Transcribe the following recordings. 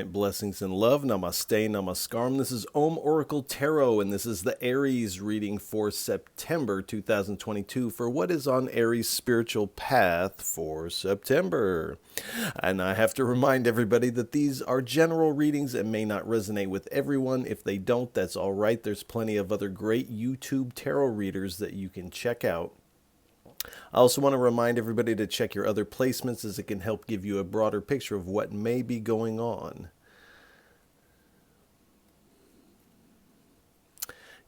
infinite blessings and love. Namaste, namaskaram. This is Om Oracle Tarot, and this is the Aries reading for September 2022 for what is on Aries' spiritual path for September. And I have to remind everybody that these are general readings and may not resonate with everyone. If they don't, that's all right. There's plenty of other great YouTube tarot readers that you can check out. I also want to remind everybody to check your other placements, as it can help give you a broader picture of what may be going on.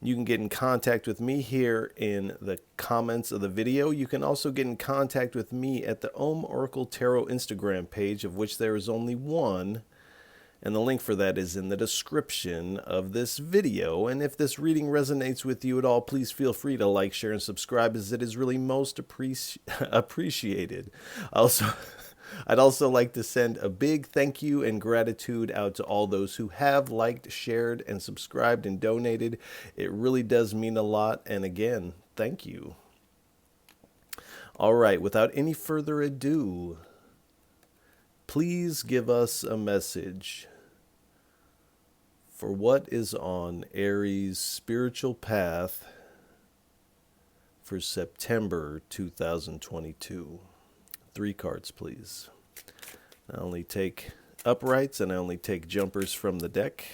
You can get in contact with me here in the comments of the video. You can also get in contact with me at the Om Oracle Tarot Instagram page, of which there is only one. And the link for that is in the description of this video. And if this reading resonates with you at all, please feel free to like, share, and subscribe, as it is really most appreciated. I'd also like to send a big thank you and gratitude out to all those who have liked, shared, and subscribed and donated. It really does mean a lot. And again, thank you. All right, without any further ado, please give us a message for what is on Aries' spiritual path for September 2022. 3 cards, please. I only take uprights and I only take jumpers from the deck.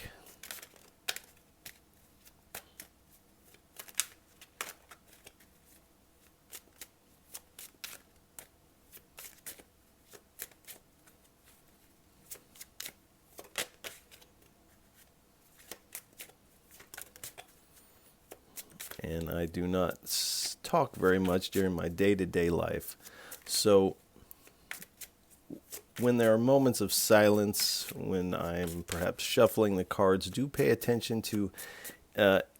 And I do not talk very much during my day-to-day life. So when there are moments of silence, when I'm perhaps shuffling the cards, do pay attention to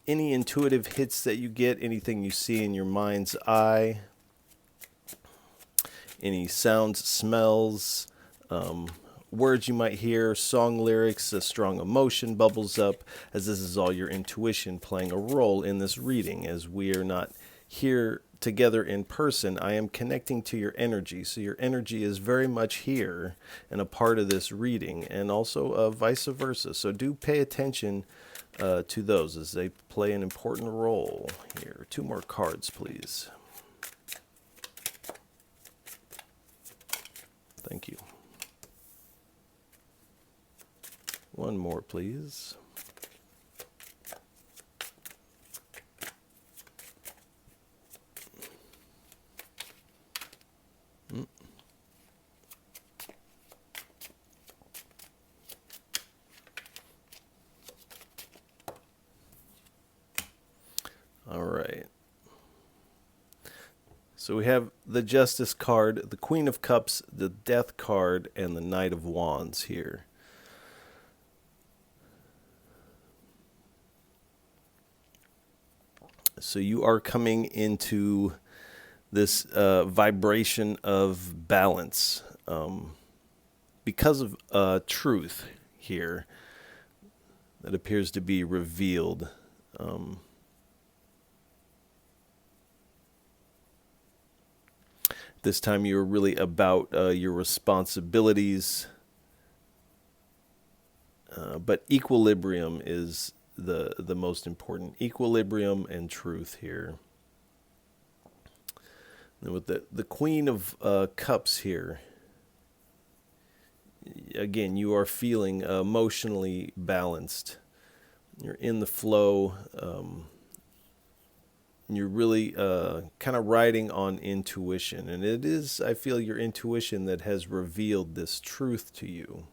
any intuitive hits that you get, anything you see in your mind's eye, any sounds, smells, words you might hear, song lyrics, a strong emotion bubbles up, as this is all your intuition playing a role in this reading. As we are not here together in person, I am connecting to your energy. So your energy is very much here and a part of this reading, and also vice versa. So do pay attention to those, as they play an important role here. 2 more cards, please. Thank you. 1 more, please. All right. So we have the Justice card, the Queen of Cups, the Death card, and the Knight of Wands here. So you are coming into this vibration of balance because of truth here that appears to be revealed. This time you're really about your responsibilities, but equilibrium is the most important. Equilibrium and truth here. And with the Queen of Cups here, again, you are feeling emotionally balanced. You're in the flow. You're really kind of riding on intuition. And it is, I feel, your intuition that has revealed this truth to you.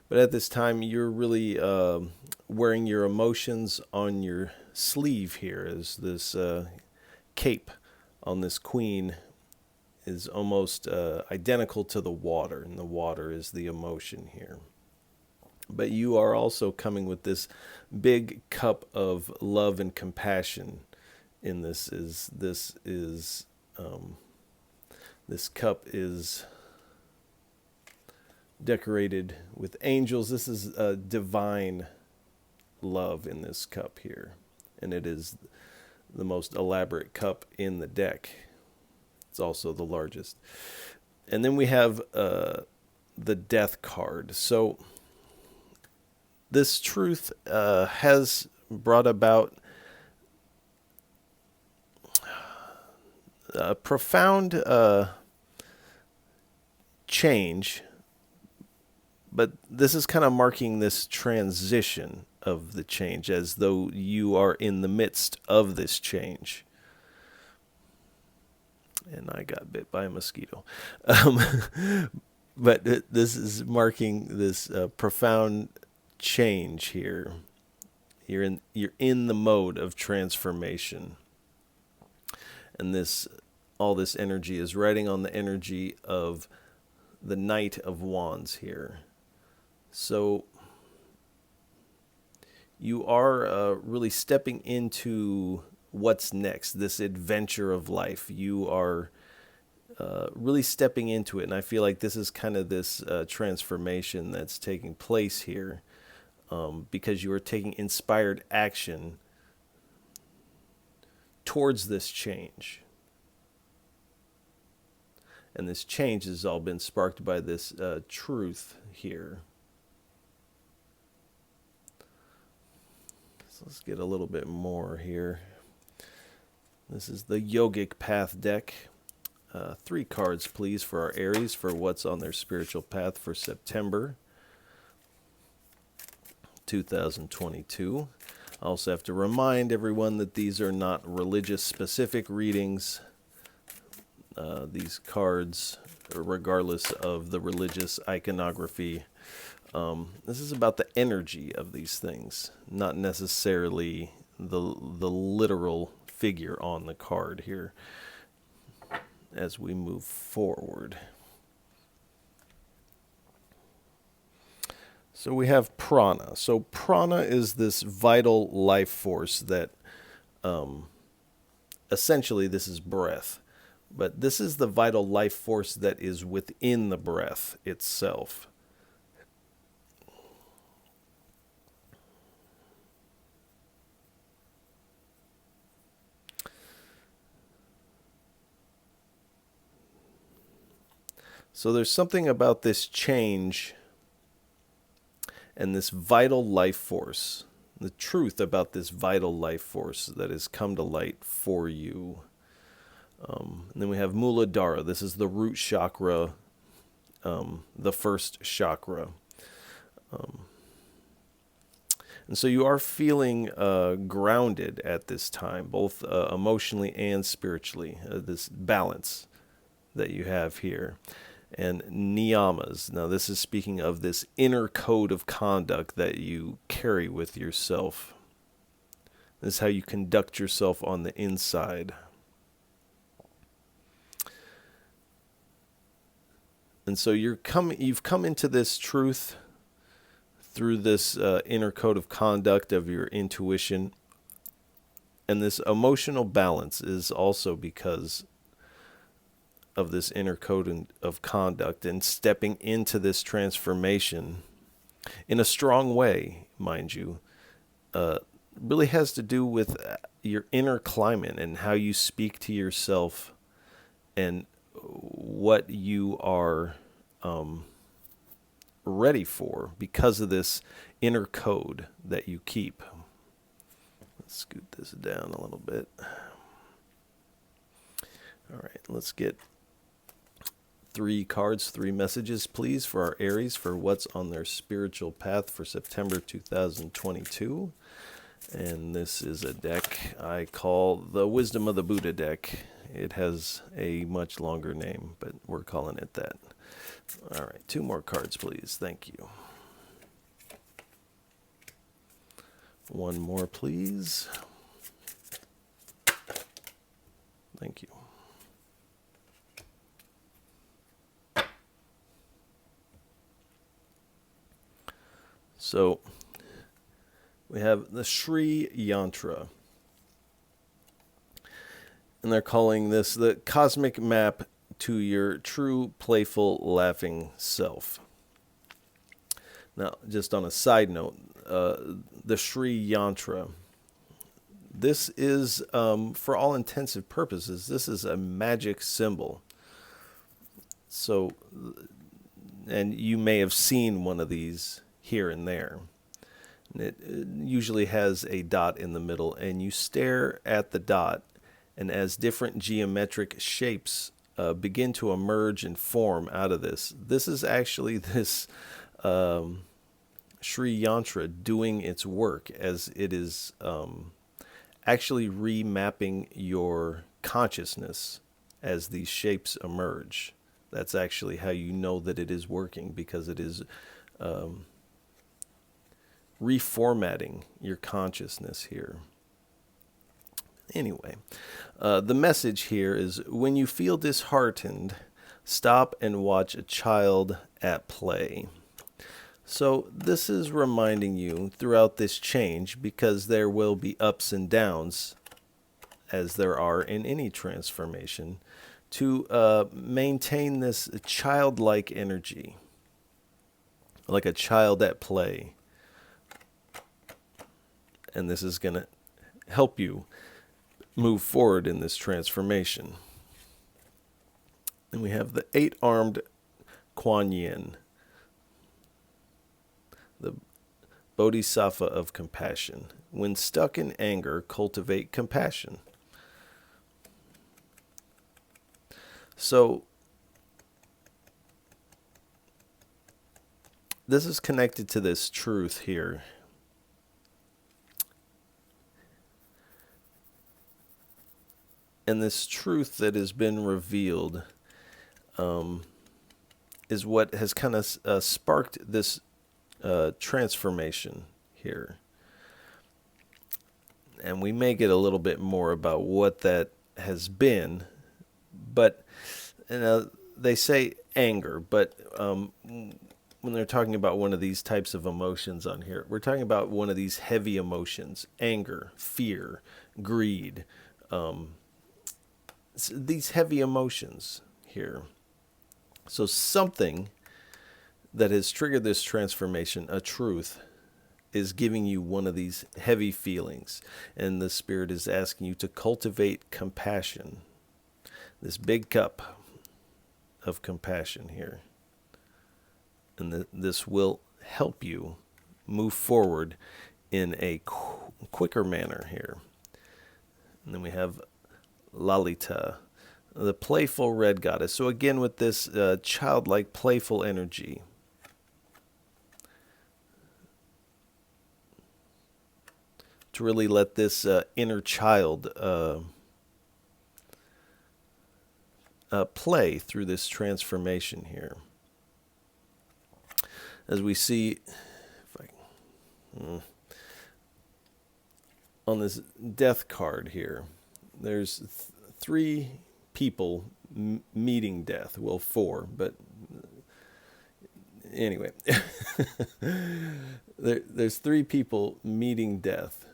But at this time, you're really wearing your emotions on your sleeve here, as this cape on this queen is almost identical to the water, and the water is the emotion here. But you are also coming with this big cup of love and compassion in this. This cup is decorated with angels. This is a divine love in this cup here, and it is the most elaborate cup in the deck. It's also the largest. And then we have the Death card. So this truth has brought about a profound change, but this is kind of marking this transition of the change, as though you are in the midst of this change. And I got bit by a mosquito. But this is marking this profound change here. You're in the mode of transformation. And all this energy is riding on the energy of the Knight of Wands here. So you are really stepping into what's next, this adventure of life. You are really stepping into it. And I feel like this is kind of this transformation that's taking place here, because you are taking inspired action towards this change. And this change has all been sparked by this truth here. So let's get a little bit more here. This is the Yogic Path deck. 3 cards, please, for our Aries, for what's on their spiritual path for September 2022. I also have to remind everyone that these are not religious-specific readings. These cards, regardless of the religious iconography, this is about the energy of these things, not necessarily the literal figure on the card here as we move forward. So we have Prana. So Prana is this vital life force that essentially this is breath. But this is the vital life force that is within the breath itself. So there's something about this change and this vital life force, the truth about this vital life force that has come to light for you. And then we have Muladhara. This is the root chakra, the first chakra. And so you are feeling grounded at this time, both emotionally and spiritually, this balance that you have here. And niyamas. Now, this is speaking of this inner code of conduct that you carry with yourself. This is how you conduct yourself on the inside. And so you've come into this truth through this inner code of conduct of your intuition. And this emotional balance is also because of this inner code of conduct and stepping into this transformation in a strong way, mind you, really has to do with your inner climate and how you speak to yourself and what you are ready for because of this inner code that you keep. Let's scoot this down a little bit. All right, let's get 3 cards, 3 messages, please, for our Aries for what's on their spiritual path for September 2022. And this is a deck I call the Wisdom of the Buddha deck. It has a much longer name, but we're calling it that. All right, 2 more cards, please. Thank you. 1 more, please. Thank you. So we have the Sri Yantra. And they're calling this the cosmic map to your true, playful, laughing self. Now, just on a side note, the Sri Yantra, This is, for all intensive purposes, this is a magic symbol. So, and you may have seen one of these here and there. It usually has a dot in the middle, and you stare at the dot, and as different geometric shapes begin to emerge and form out of this is actually this Sri Yantra doing its work, as it is actually remapping your consciousness as these shapes emerge. That's actually how you know that it is working, because it is reformatting your consciousness here. Anyway, the message here is, when you feel disheartened, stop and watch a child at play. So this is reminding you throughout this change, because there will be ups and downs, as there are in any transformation, to maintain this childlike energy, like a child at play. And this is going to help you move forward in this transformation. And we have the 8-armed Kuan Yin, the Bodhisattva of compassion. When stuck in anger, cultivate compassion. So this is connected to this truth here. And this truth that has been revealed is what has kind of sparked this transformation here. And we may get a little bit more about what that has been. But they say anger, but when they're talking about one of these types of emotions on here, we're talking about one of these heavy emotions: anger, fear, greed, these heavy emotions here. So something that has triggered this transformation, a truth, is giving you one of these heavy feelings, and the Spirit is asking you to cultivate compassion, this big cup of compassion here. And this will help you move forward in a quicker manner here. And then we have Lalita, the playful red goddess. So again, with this childlike, playful energy. To really let this inner child play through this transformation here. As we see, on this death card here, there's 3 people meeting death. Well, 4, but anyway. There's 3 people meeting death.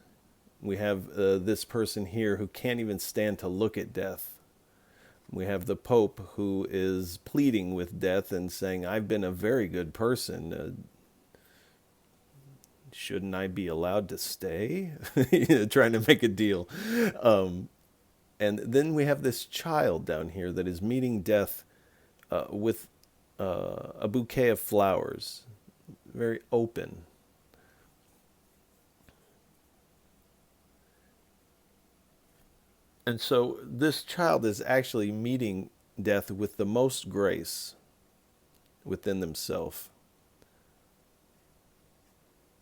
We have this person here who can't even stand to look at death. We have the Pope, who is pleading with death and saying, I've been a very good person. Shouldn't I be allowed to stay? Trying to make a deal. And then we have this child down here that is meeting death with a bouquet of flowers, very open. And so this child is actually meeting death with the most grace within themselves.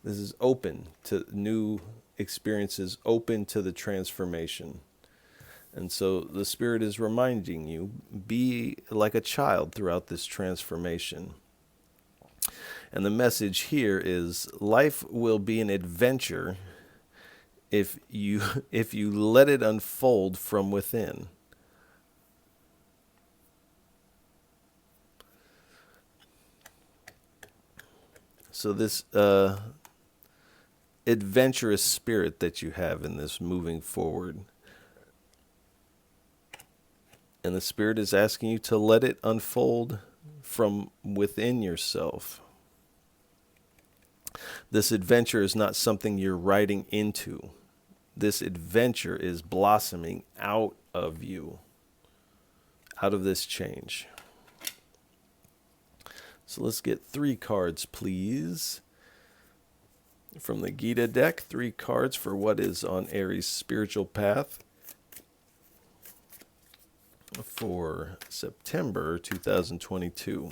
This is open to new experiences, open to the transformation. And so the Spirit is reminding you, be like a child throughout this transformation. And the message here is, life will be an adventure if you let it unfold from within. So this adventurous spirit that you have in this moving forward, and the Spirit is asking you to let it unfold from within yourself. This adventure is not something you're riding into. this adventure is blossoming out of you, out of this change. So let's get 3 cards, please. From the Gita deck, 3 cards for what is on Aries' spiritual path for September 2022.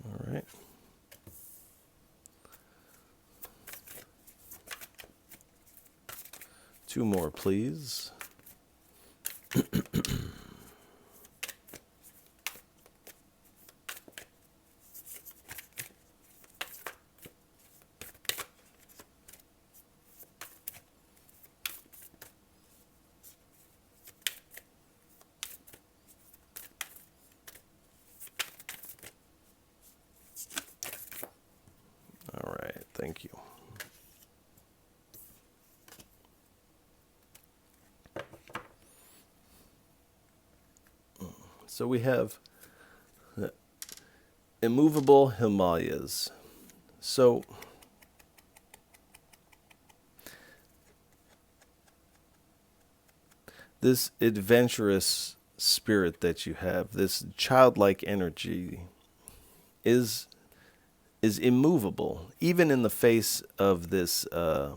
All right. Two more, please. All right, thank you. So we have the immovable Himalayas. So this adventurous spirit that you have, this childlike energy, is immovable, even in the face of this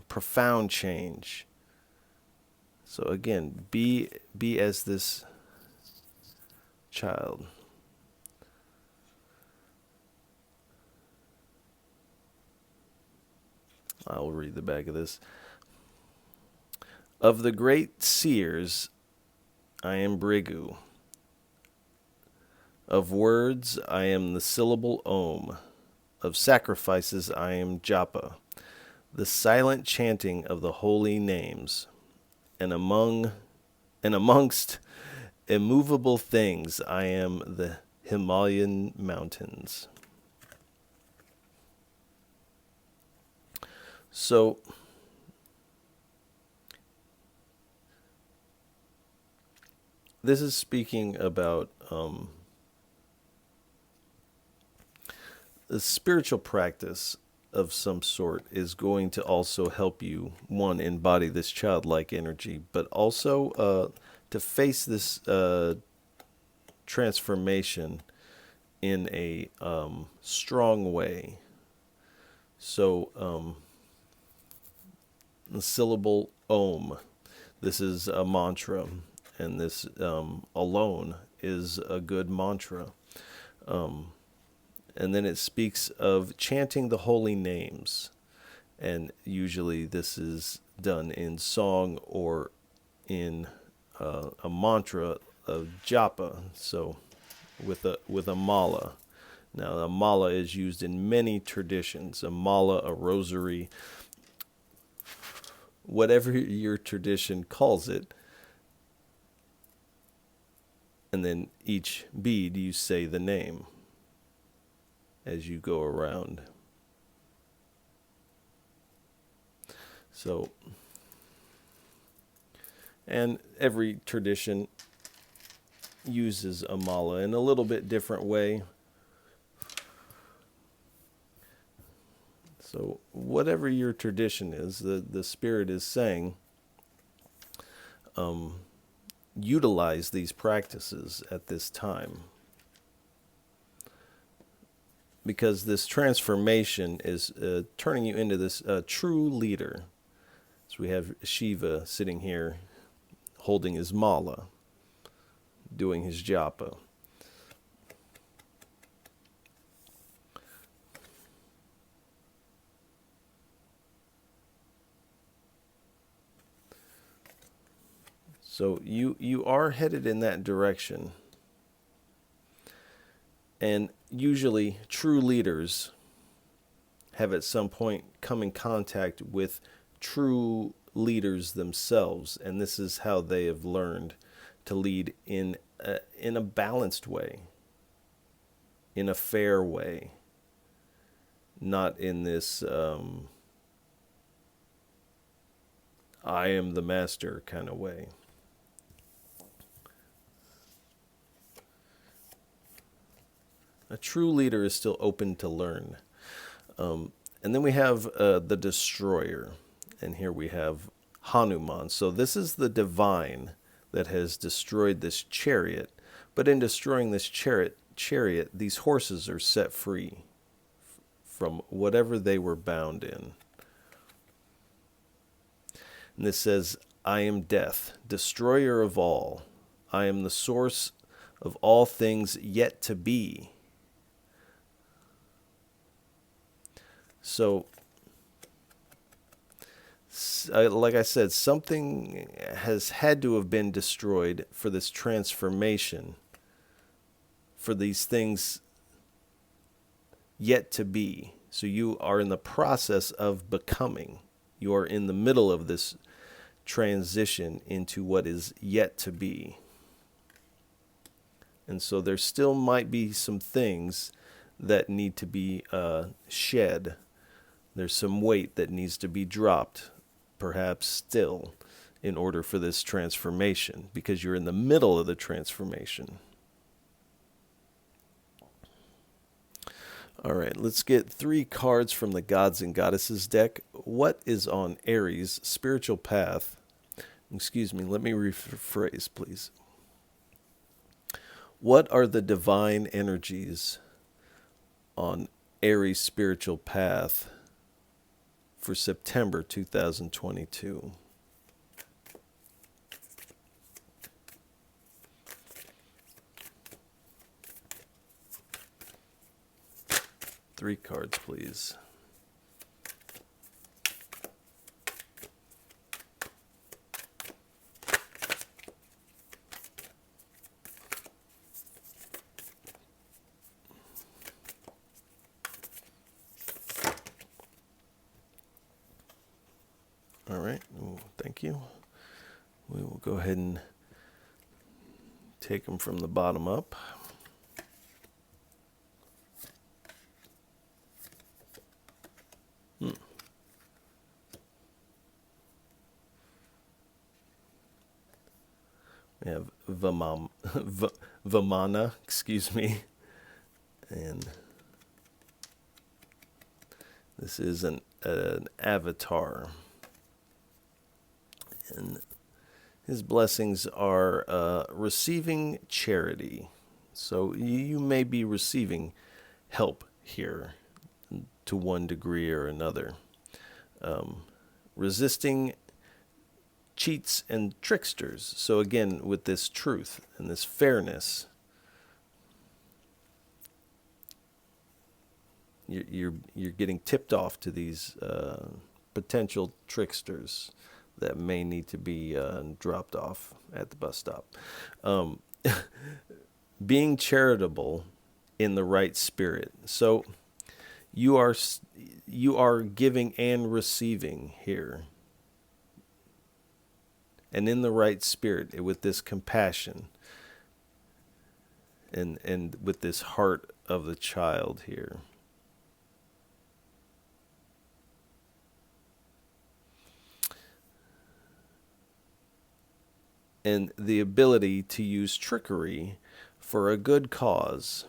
profound change. So again, be as this child. I'll read the back of this. Of the great seers, I am Brigu. Of words, I am the syllable Om. Of sacrifices, I am Japa, the silent chanting of the holy names. And amongst immovable things, I am the Himalayan mountains. So, this is speaking about a spiritual practice of some sort is going to also help you, one, embody this childlike energy, but also to face this transformation in a strong way. So the syllable Om, this is a mantra, and this alone is a good mantra. And then it speaks of chanting the holy names. And usually this is done in song or in a mantra of japa, so with a mala. Now, a mala is used in many traditions. A mala, a rosary, whatever your tradition calls it. And then each bead you say the name as you go around. So, and every tradition uses a mala in a little bit different way. So whatever your tradition is, the Spirit is saying, utilize these practices at this time. Because this transformation is turning you into this true leader. So we have Shiva sitting here holding his mala, doing his japa. So you are headed in that direction. And usually true leaders have at some point come in contact with true leaders themselves, and this is how they have learned to lead in a balanced way. in a fair way, not in this I am the master kind of way. A true leader is still open to learn. And then we have the destroyer. And here we have Hanuman. So this is the divine that has destroyed this chariot. But in destroying this chariot, these horses are set free from whatever they were bound in. And this says, I am death, destroyer of all. I am the source of all things yet to be. So, like I said, something has had to have been destroyed for this transformation, for these things yet to be. So you are in the process of becoming. You are in the middle of this transition into what is yet to be. And so there still might be some things that need to be shed. There's some weight that needs to be dropped, perhaps still, in order for this transformation, because you're in the middle of the transformation. All right, let's get 3 cards from the Gods and Goddesses deck. What is on Aries' spiritual path? Excuse me, let me rephrase, please. What are the divine energies on Aries' spiritual path for September 2022? Three cards, please. All right. Ooh, thank you. We will go ahead and take them from the bottom up. We have Vamana, excuse me, and this is an avatar, and his blessings are receiving charity. So you may be receiving help here to one degree or another. Resisting cheats and tricksters. So again, with this truth and this fairness, you're getting tipped off to these potential tricksters that may need to be dropped off at the bus stop. Being charitable in the right spirit. So you are giving and receiving here. And in the right spirit, with this compassion and with this heart of the child here. And the ability to use trickery for a good cause.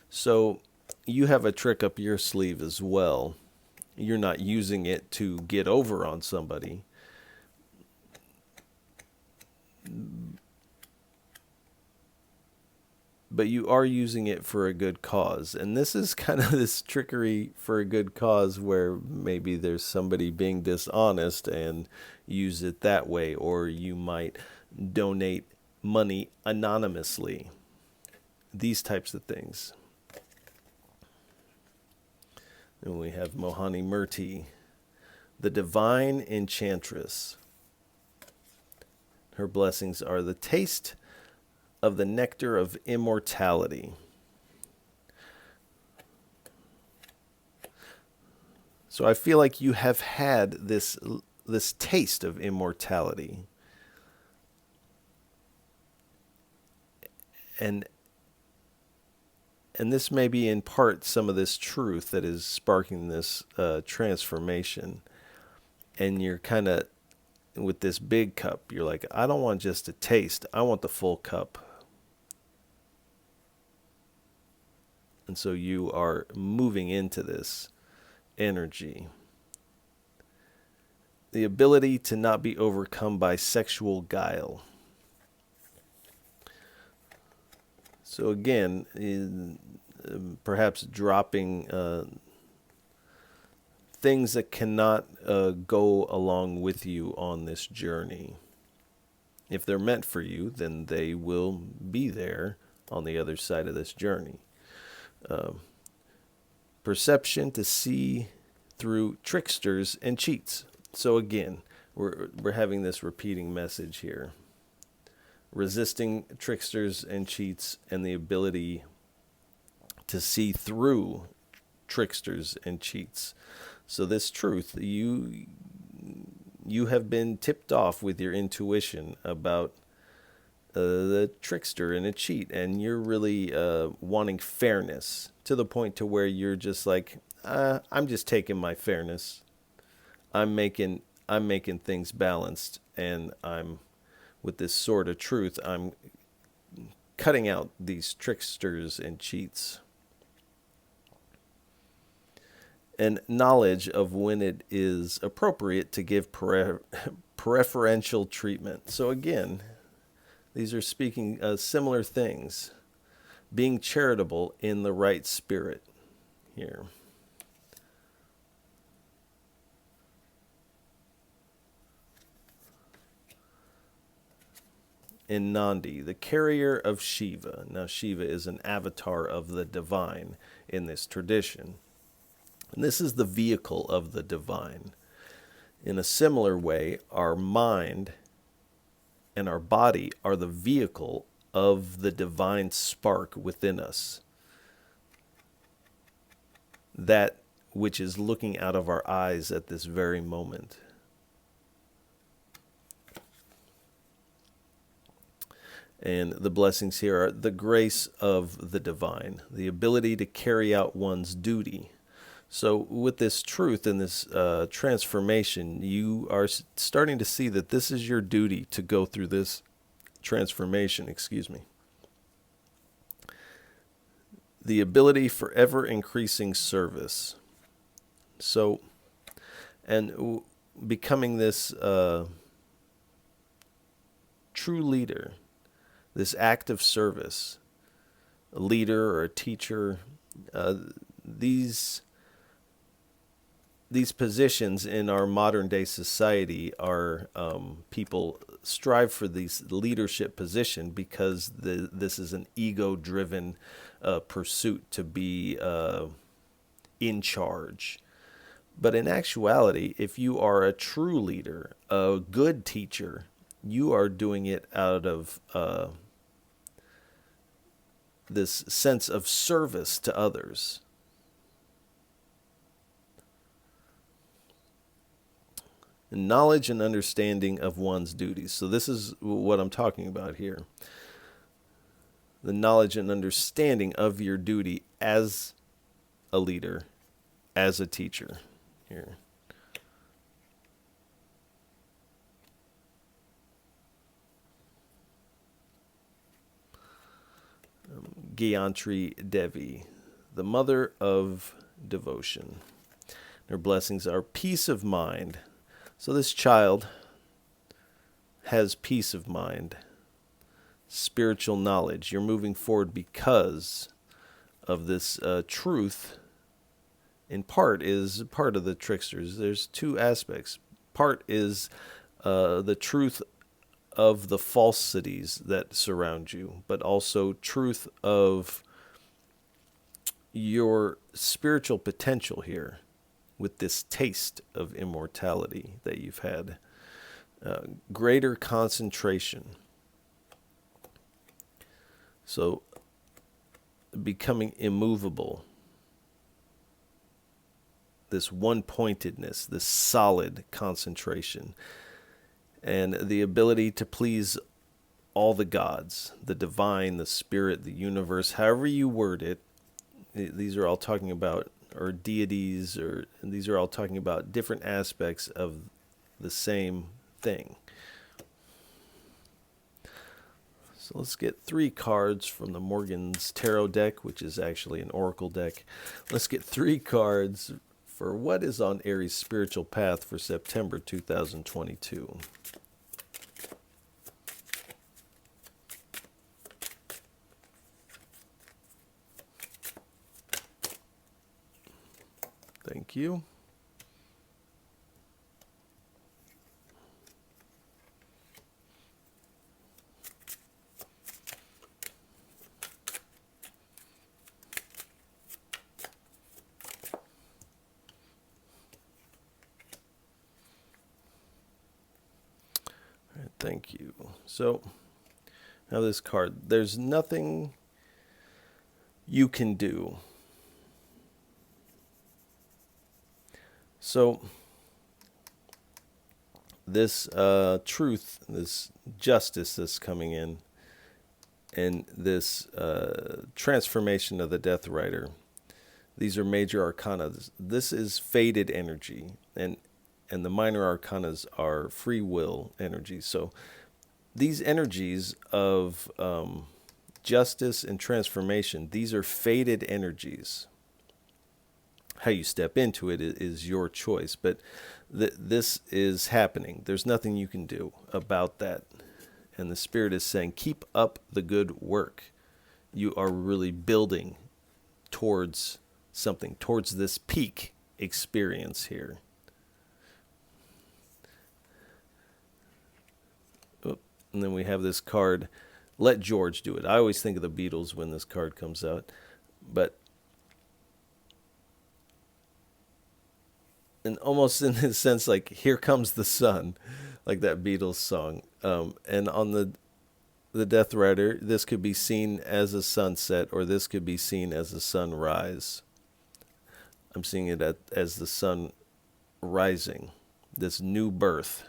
So you have a trick up your sleeve as well. You're not using it to get over on somebody. But you are using it for a good cause. And this is kind of this trickery for a good cause where maybe there's somebody being dishonest and use it that way. Or you might donate money anonymously. These types of things. And we have Mohani Murti, the divine enchantress. Her blessings are the taste of the nectar of immortality. So I feel like you have had this taste of immortality. And And this may be in part some of this truth that is sparking this transformation. And you're kind of, with this big cup, you're like, I don't want just a taste. I want the full cup. And so you are moving into this energy. The ability to not be overcome by sexual guile. So again, perhaps dropping things that cannot go along with you on this journey. If they're meant for you, then they will be there on the other side of this journey. Perception to see through tricksters and cheats. So again, we're having this repeating message here. Resisting tricksters and cheats, and the ability to see through tricksters and cheats. So this truth, you have been tipped off with your intuition about the trickster and a cheat, and you're really wanting fairness to the point to where you're just like, I'm just taking my fairness. I'm making things balanced, and I'm, with this sword of truth, I'm cutting out these tricksters and cheats. And knowledge of when it is appropriate to give preferential treatment. So again, these are speaking similar things. Being charitable in the right spirit here. In Nandi, the carrier of Shiva. Now Shiva is an avatar of the divine in this tradition. And this is the vehicle of the divine. In a similar way, our mind and our body are the vehicle of the divine spark within us. That which is looking out of our eyes at this very moment. And the blessings here are the grace of the divine, the ability to carry out one's duty. So with this truth and this transformation, you are starting to see that this is your duty to go through this transformation, The ability for ever increasing service. So, and becoming this true leader, this act of service, a leader or a teacher, these positions in our modern day society are people strive for these leadership position because this is an ego-driven pursuit to be in charge. But in actuality, if you are a true leader, a good teacher, you are doing it out of this sense of service to others. Knowledge and understanding of one's duties. So this is what I'm talking about here. The knowledge and understanding of your duty as a leader, as a teacher here. Gayatri Devi, the mother of devotion. Their blessings are peace of mind. So this child has peace of mind, spiritual knowledge. You're moving forward because of this truth. In part is part of the tricksters. There's two aspects. Part is the truth of the falsities that surround you, but also truth of your spiritual potential here with this taste of immortality that you've had. Greater concentration. So becoming immovable. This one-pointedness, this solid concentration. And the ability to please all the gods, the divine, the spirit, the universe, however you word it, these are all talking about, or deities, or these are all talking about different aspects of the same thing. So let's get 3 cards from the Morgan's Tarot deck, which is actually an Oracle deck. Let's get 3 cards for what is on Aries' spiritual path for September 2022. Thank you. All right, thank you. So now this card, there's nothing you can do. So this truth, this justice that's coming in, and this transformation of the Death Rider, these are major arcana. This is faded energy, and the minor arcanas are free will energy. So these energies of justice and transformation, these are faded energies. How you step into it is your choice, but this is happening. There's nothing you can do about that. And the Spirit is saying, keep up the good work. You are really building towards something, towards this peak experience here. And then we have this card, Let George Do It. I always think of the Beatles when this card comes out. But and almost in this sense, like, here comes the sun, like that Beatles song. And on the Death Rider, this could be seen as a sunset, or this could be seen as a sunrise. I'm seeing it as the sun rising, this new birth.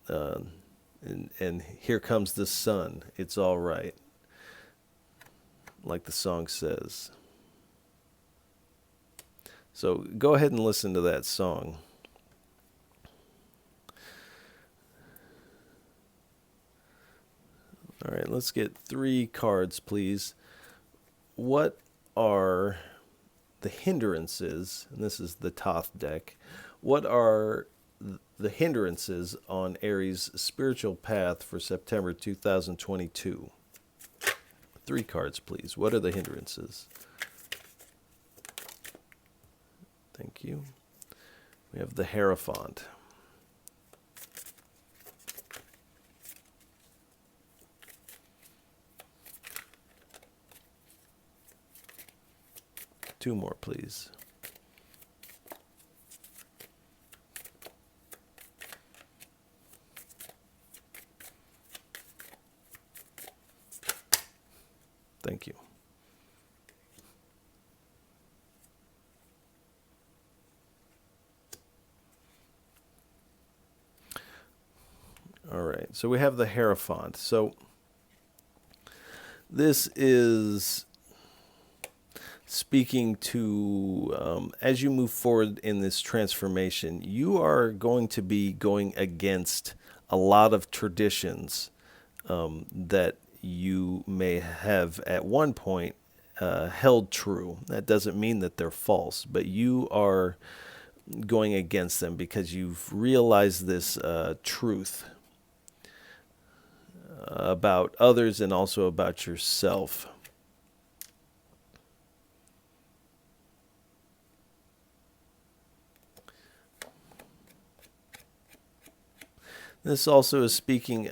And here comes the sun. It's all right, like the song says. So go ahead and listen to that song. All right, let's get 3 cards, please. What are the hindrances? And this is the Thoth deck. What are the hindrances on Aries' spiritual path for September 2022? 3 cards, please. What are the hindrances? Thank you. We have the Hierophant. Two more, please. Thank you. All right, so we have the Hierophant. So this is speaking to, as you move forward in this transformation, you are going to be going against a lot of traditions that you may have at one point held true. That doesn't mean that they're false, but you are going against them because you've realized this truth about others and also about yourself. This also is speaking,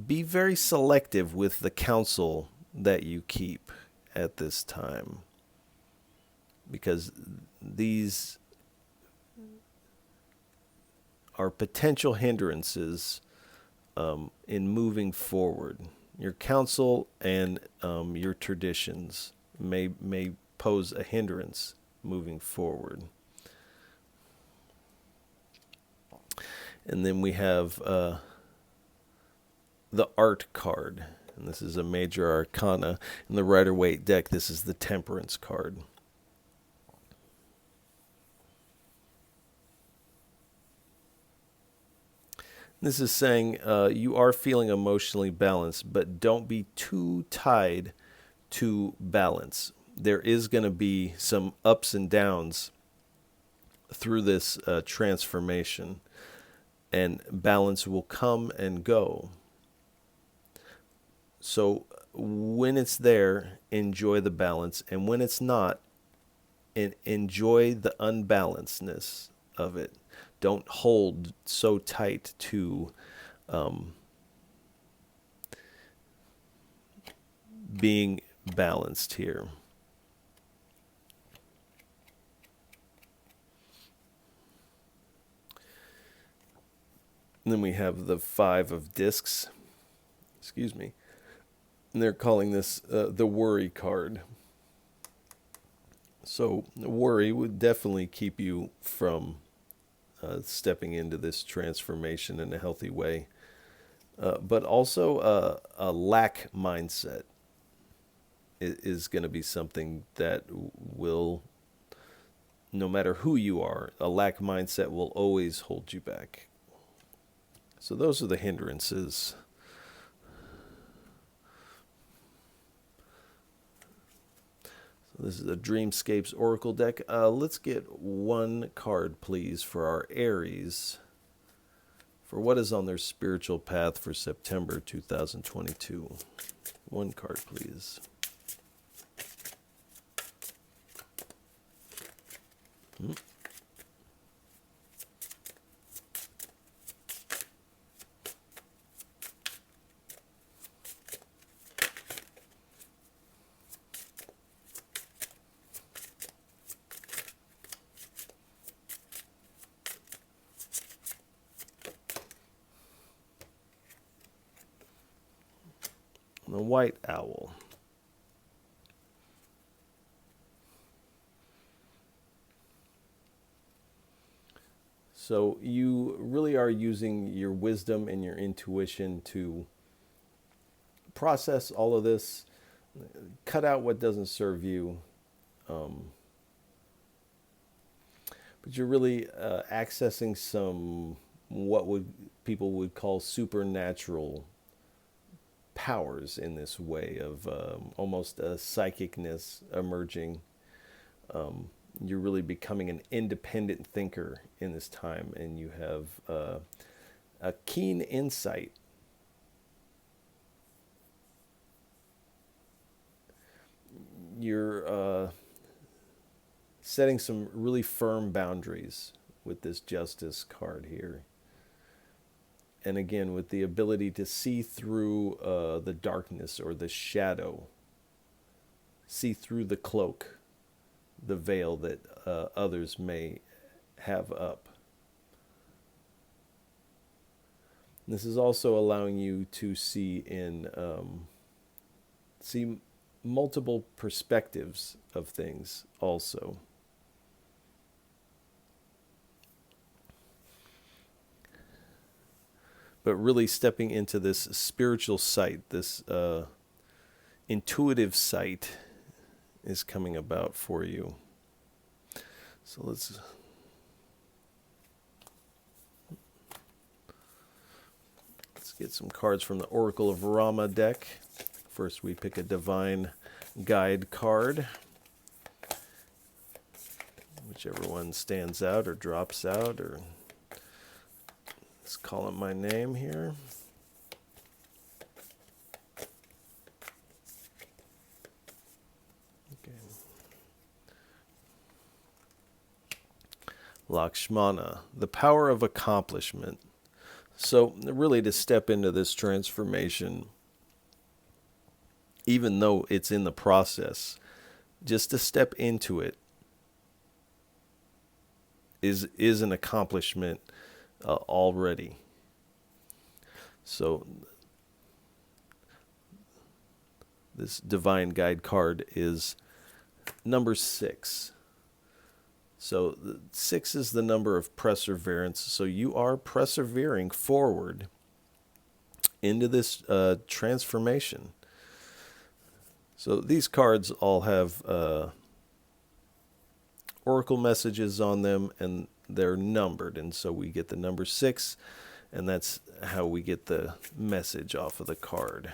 be very selective with the counsel that you keep at this time, because these are potential hindrances in moving forward. Your counsel and your traditions may pose a hindrance moving forward. And then we have the Art card. And this is a major arcana. In the Rider-Waite deck, this is the Temperance card. This is saying you are feeling emotionally balanced, but don't be too tied to balance. There is going to be some ups and downs through this transformation, and balance will come and go. So when it's there, enjoy the balance, and when it's not, enjoy the unbalancedness of it. Don't hold so tight to being balanced here. And then we have the Five of Discs. Excuse me. And they're calling this the Worry card. So worry would definitely keep you from stepping into this transformation in a healthy way. But also a lack mindset is going to be something that will, no matter who you are, a lack mindset will always hold you back. So those are the hindrances. So this is a Dreamscapes Oracle deck. Let's get one card, please, for our Aries, for what is on their spiritual path for September 2022. One card, please. The White Owl. So you really are using your wisdom and your intuition to process all of this, cut out what doesn't serve you, but you're really accessing some what people would call supernatural powers in this way of almost a psychicness emerging. You're really becoming an independent thinker in this time, and you have a keen insight. You're setting some really firm boundaries with this Justice card here. And again, with the ability to see through the darkness or the shadow, see through the cloak, the veil that others may have up. This is also allowing you to see see multiple perspectives of things also. But really stepping into this spiritual sight, this intuitive sight is coming about for you. So let's get some cards from the Oracle of Rama deck. First we pick a Divine Guide card. Whichever one stands out or drops out, or let's call it my name here. Okay. Lakshmana, the power of accomplishment. So really to step into this transformation, even though it's in the process, just to step into it is an accomplishment already. So this Divine Guide card is number 6. So 6 is the number of perseverance. So you are persevering forward into this transformation. So these cards all have oracle messages on them, and they're numbered. And so we get the number 6, and that's how we get the message off of the card.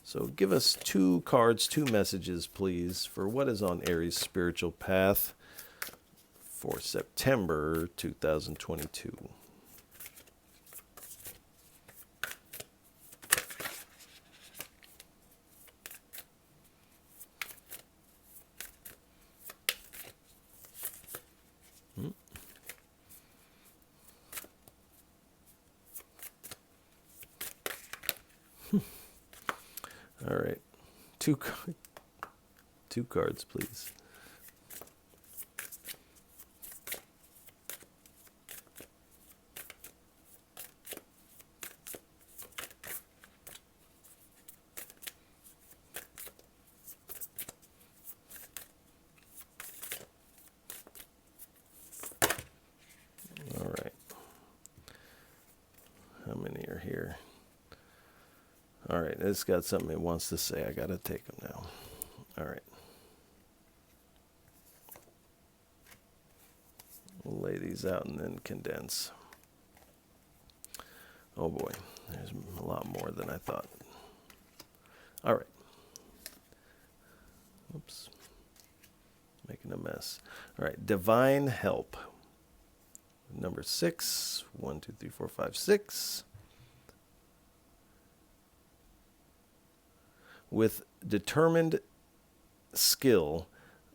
So give us 2 cards, 2 messages, please, for what is on Aries' spiritual path for September 2022. All right, 2 cards, please. All right. How many are here? All right, it's got something it wants to say. I got to take them now. All right. We'll lay these out and then condense. Oh boy, there's a lot more than I thought. All right. Oops. Making a mess. All right, divine help. Number 6. 1, 2, 3, 4, 5, 6. With determined skill,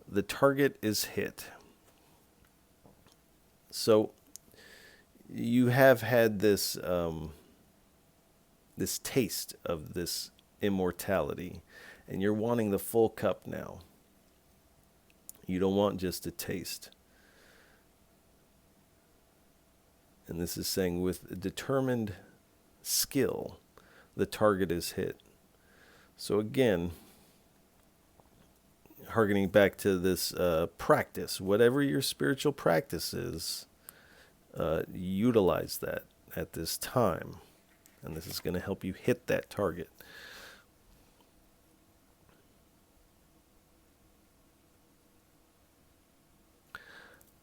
the target is hit. So you have had this this taste of this immortality, and you're wanting the full cup now. You don't want just a taste. And this is saying with determined skill, the target is hit. So again, harkening back to this practice, whatever your spiritual practice is, utilize that at this time. And this is going to help you hit that target.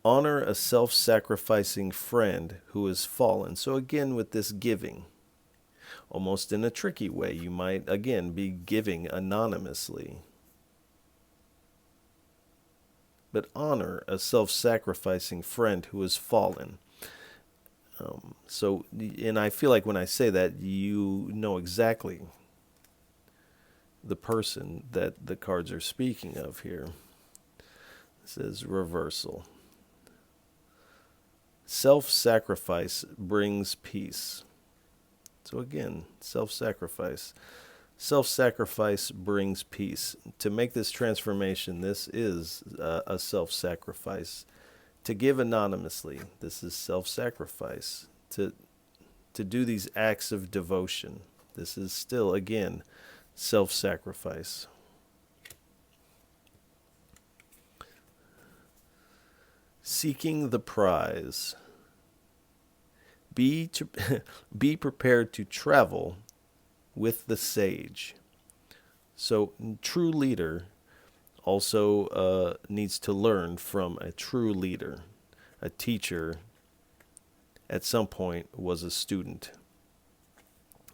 Honor a self-sacrificing friend who has fallen. So again, with this giving, almost in a tricky way, you might, again, be giving anonymously. But honor a self-sacrificing friend who has fallen. And I feel like when I say that, you know exactly the person that the cards are speaking of here. This is reversal. Self-sacrifice brings peace. So again, self-sacrifice. Self-sacrifice brings peace. To make this transformation, this is a self-sacrifice. To give anonymously, this is self-sacrifice. To do these acts of devotion, this is still, again, self-sacrifice. Seeking the prize. Be prepared to travel with the sage. So, true leader also needs to learn from a true leader. A teacher, at some point, was a student.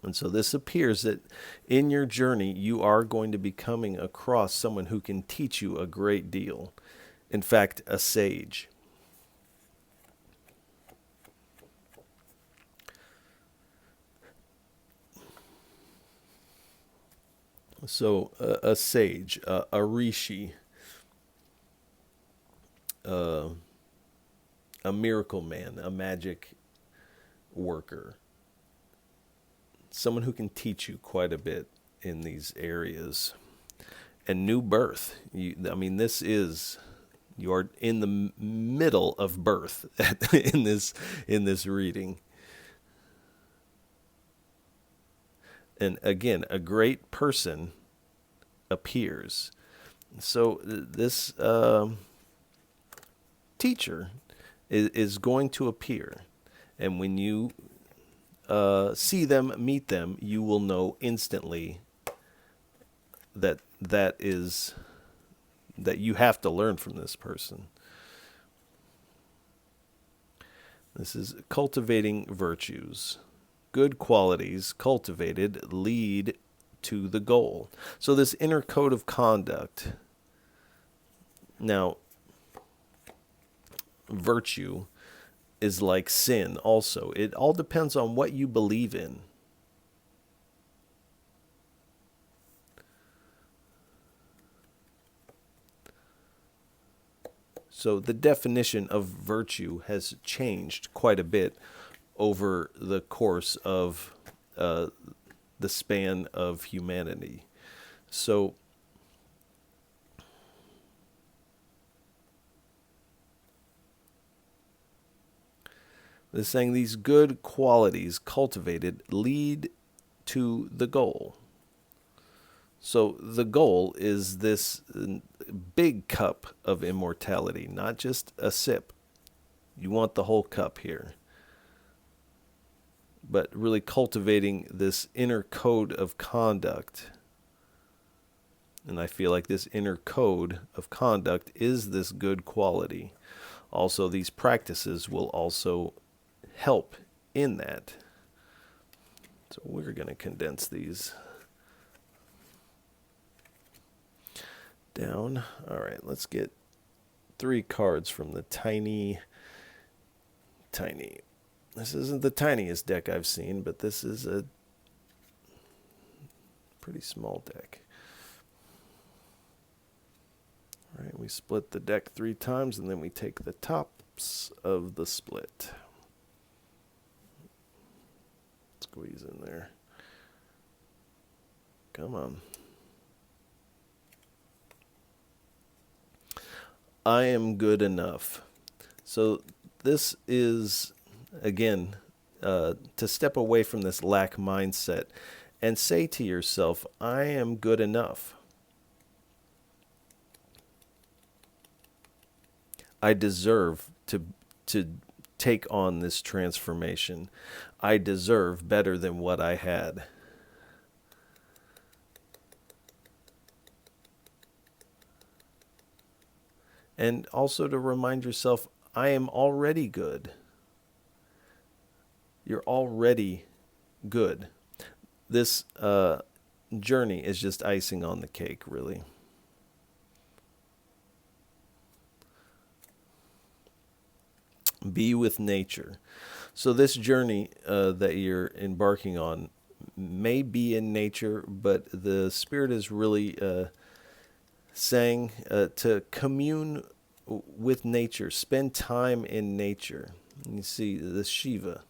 And so this appears that in your journey, you are going to be coming across someone who can teach you a great deal. In fact, a sage. So a sage, a rishi, a miracle man, a magic worker, someone who can teach you quite a bit in these areas. And new birth. This is, you are in the middle of birth in this reading. And again, a great person appears. So this teacher is going to appear. And when you see them, meet them, you will know instantly that you have to learn from this person. This is cultivating virtues. Good qualities cultivated lead to the goal. So this inner code of conduct. Now, virtue is like sin also. It all depends on what you believe in. So the definition of virtue has changed quite a bit over the course of the span of humanity. So it's saying these good qualities cultivated lead to the goal. So the goal is this big cup of immortality, not just a sip. You want the whole cup here. But really cultivating this inner code of conduct. And I feel like this inner code of conduct is this good quality. Also, these practices will also help in that. So we're going to condense these down. All right, let's get 3 cards from the tiny. This isn't the tiniest deck I've seen, but this is a pretty small deck. All right, we split the deck 3 times, and then we take the tops of the split. Squeeze in there. Come on. I am good enough. So this is, again, to step away from this lack mindset and say to yourself, I am good enough. I deserve to take on this transformation. I deserve better than what I had. And also to remind yourself, I am already good. You're already good. This journey is just icing on the cake, really. Be with nature. So this journey that you're embarking on may be in nature, but the Spirit is really saying to commune with nature, spend time in nature. You see the Shiva,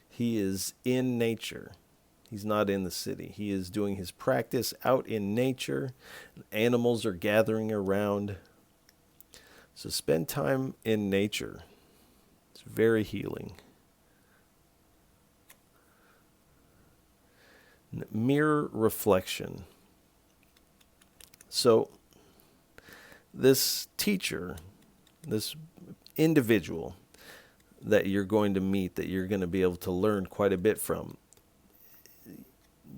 he is in nature. He's not in the city. He is doing his practice out in nature. Animals are gathering around. So spend time in nature. It's very healing. Mirror reflection. So this teacher, this individual that you're going to meet, that you're going to be able to learn quite a bit from,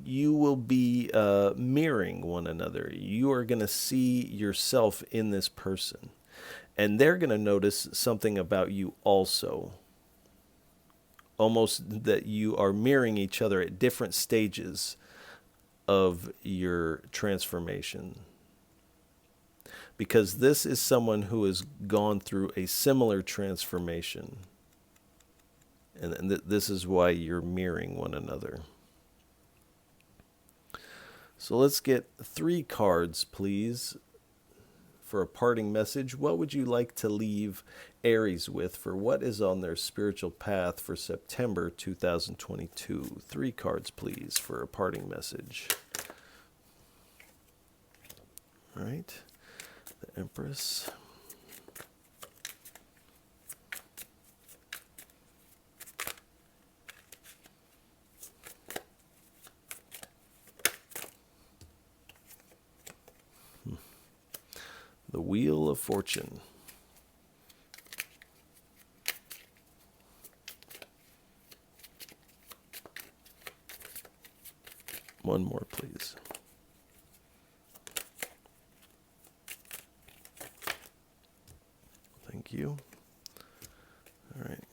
you will be mirroring one another. You are going to see yourself in this person. And they're going to notice something about you also. Almost that you are mirroring each other at different stages of your transformation. Because this is someone who has gone through a similar transformation. And this is why you're mirroring one another. So let's get 3 cards, please, for a parting message. What would you like to leave Aries with for what is on their spiritual path for September 2022? 3 cards, please, for a parting message. All right. The Empress. The Wheel of Fortune. One more, please. Thank you. All right.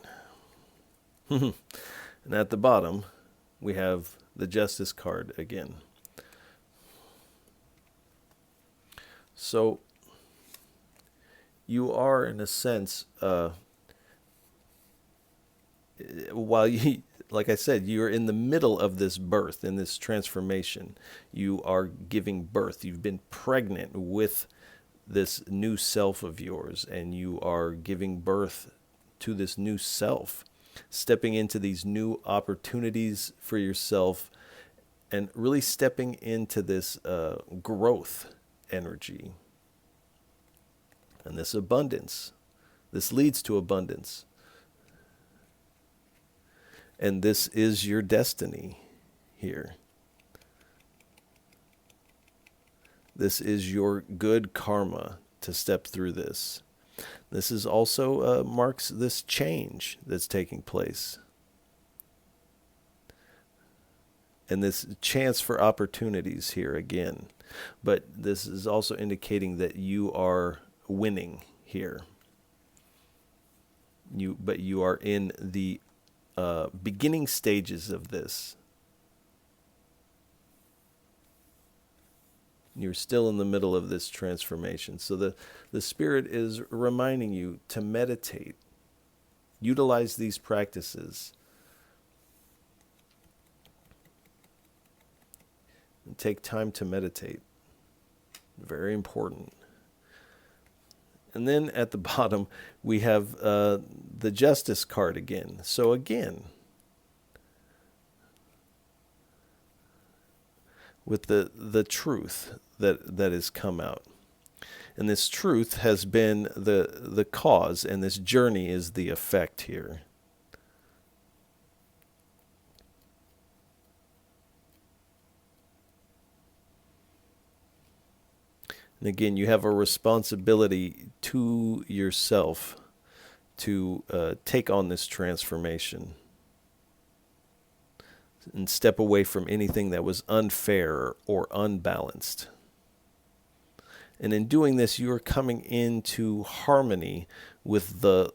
And at the bottom, we have the Justice card again. So you are, in a sense, while you, like I said, you're in the middle of this birth, in this transformation. You are giving birth. You've been pregnant with this new self of yours, and you are giving birth to this new self, stepping into these new opportunities for yourself, and really stepping into this growth energy and this abundance. This leads to abundance. And this is your destiny here. This is your good karma to step through this. This is also marks this change that's taking place. And this chance for opportunities here again. But this is also indicating that you are winning here. But you are in the beginning stages of this. You're still in the middle of this transformation. So the Spirit is reminding you to meditate. Utilize these practices. And take time to meditate. Very important. And then at the bottom, we have the Justice card again. So again, with the truth that has come out. And this truth has been the cause, and this journey is the effect here. And again, you have a responsibility to yourself to take on this transformation and step away from anything that was unfair or unbalanced. And in doing this, you are coming into harmony with the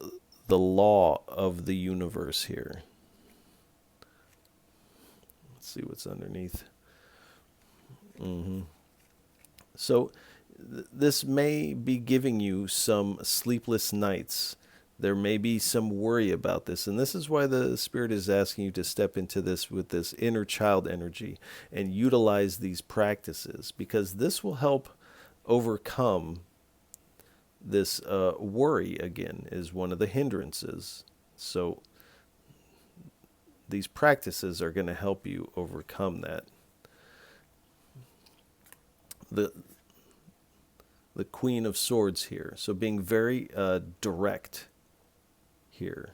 law of the universe here. Let's see what's underneath. So this may be giving you some sleepless nights. There may be some worry about this. And this is why the Spirit is asking you to step into this with this inner child energy and utilize these practices, because this will help overcome this worry again, is one of the hindrances. So these practices are going to help you overcome that. The Queen of Swords here. So being very direct here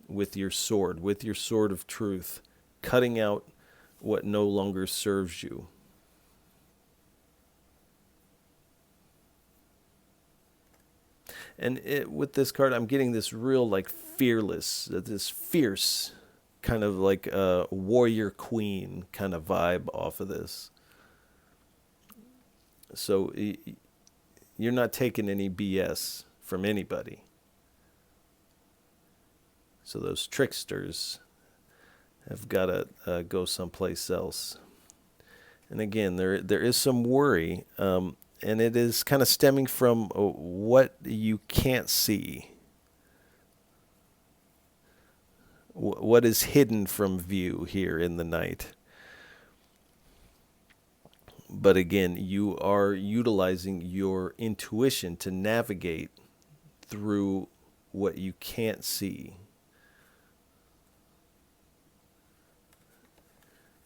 with your sword of truth, cutting out what no longer serves you. And with this card, I'm getting this real like fearless, this fierce kind of like a warrior queen kind of vibe off of this. So you're not taking any BS from anybody. So those tricksters have got to go someplace else. And again, there is some worry, and it is kind of stemming from what you can't see. What is hidden from view here in the night. But again, you are utilizing your intuition to navigate through what you can't see.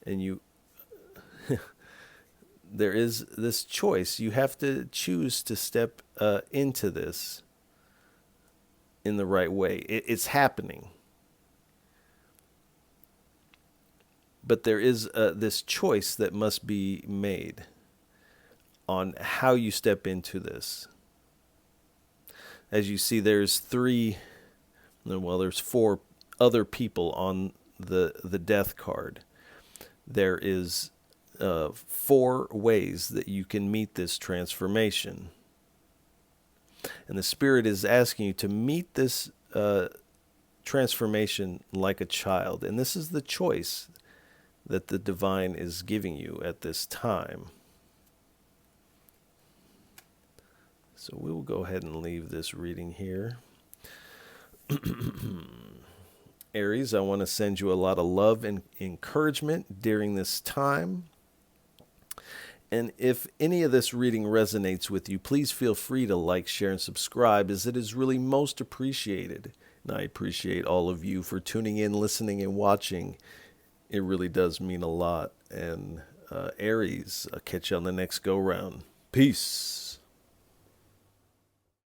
And there is this choice. You have to choose to step into this in the right way. It's happening. But there is this choice that must be made on how you step into this. As you see, there's four other people on the death card. There is 4 ways that you can meet this transformation. And the Spirit is asking you to meet this transformation like a child. And this is the choice that the Divine is giving you at this time. So we will go ahead and leave this reading here. Aries, I want to send you a lot of love and encouragement during this time. And if any of this reading resonates with you, please feel free to like, share, and subscribe, as it is really most appreciated. And I appreciate all of you for tuning in, listening, and watching. It really does mean a lot. And Aries, I'll catch you on the next go-round. Peace.